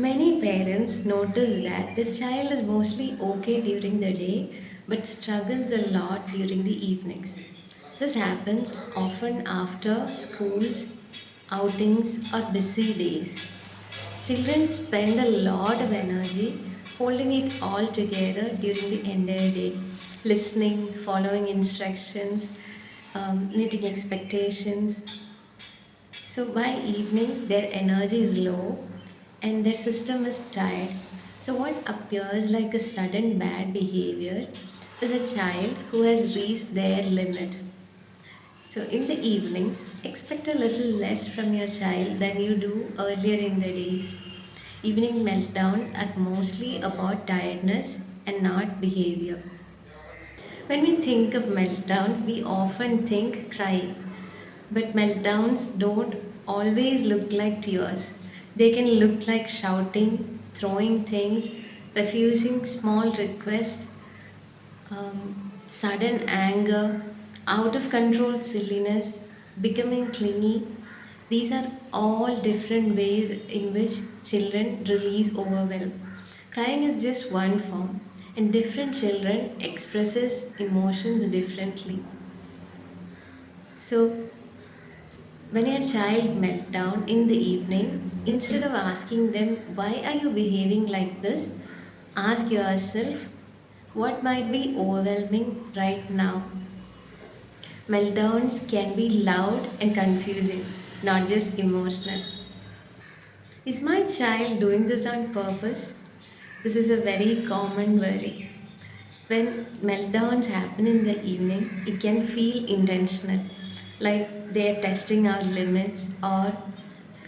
Many parents notice that their child is mostly okay during the day but struggles a lot during the evenings. This happens often after schools, outings, or busy days. Children spend a lot of energy holding it all together during the entire day, listening, following instructions, meeting expectations. So by evening, their energy is low and their system is tired. So, what appears like a sudden bad behavior is a child who has reached their limit. So, in the evenings, expect a little less from your child than you do earlier in the days. Evening meltdowns are mostly about tiredness and not behavior. When we think of meltdowns, we often think crying. But meltdowns don't always look like tears. They can look like shouting, throwing things, refusing small requests, sudden anger, out of control silliness, becoming clingy. These are all different ways in which children release overwhelm. Crying is just one form, and different children expresses emotions differently. So when your child meltdown in the evening, instead of asking them, why are you behaving like this? Ask yourself, what might be overwhelming right now? Meltdowns can be loud and confusing, not just emotional. Is my child doing this on purpose? This is a very common worry. When meltdowns happen in the evening, it can feel intentional, like they are testing our limits or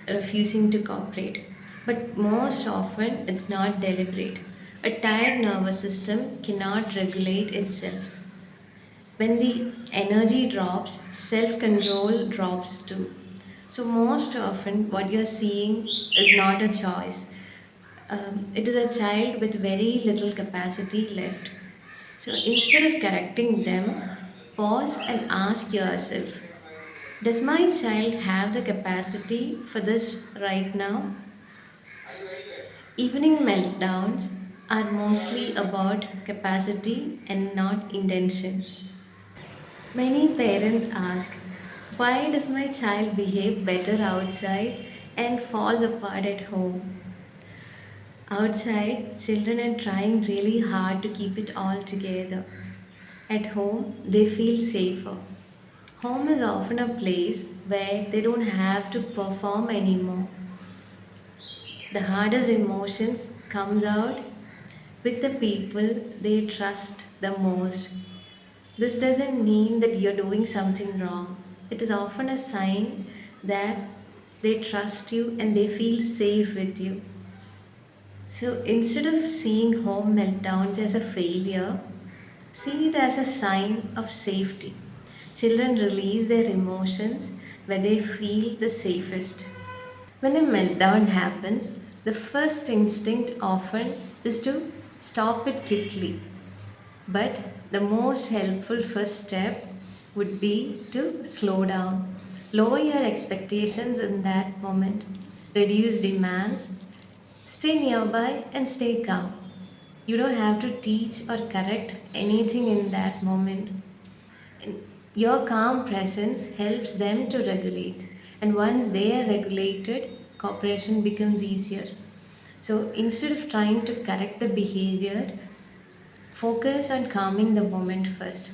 refusing to cooperate. But most often, it's not deliberate. A tired nervous system cannot regulate itself. When the energy drops, self control drops too. So, most often, what you're seeing is not a choice, it is a child with very little capacity left. So instead of correcting them, pause and ask yourself, does my child have the capacity for this right now? Evening meltdowns are mostly about capacity and not intention. Many parents ask, why does my child behave better outside and falls apart at home? Outside, children are trying really hard to keep it all together. At home, they feel safer. Home is often a place where they don't have to perform anymore. The hardest emotions comes out with the people they trust the most. This doesn't mean that you're doing something wrong. It is often a sign that they trust you and they feel safe with you. So instead of seeing home meltdowns as a failure, see it as a sign of safety. Children release their emotions where they feel the safest. When a meltdown happens, the first instinct often is to stop it quickly. But the most helpful first step would be to slow down. Lower your expectations in that moment. Reduce demands. Stay nearby and stay calm. You don't have to teach or correct anything in that moment. And your calm presence helps them to regulate. And once they are regulated, cooperation becomes easier. So instead of trying to correct the behavior, focus on calming the moment first.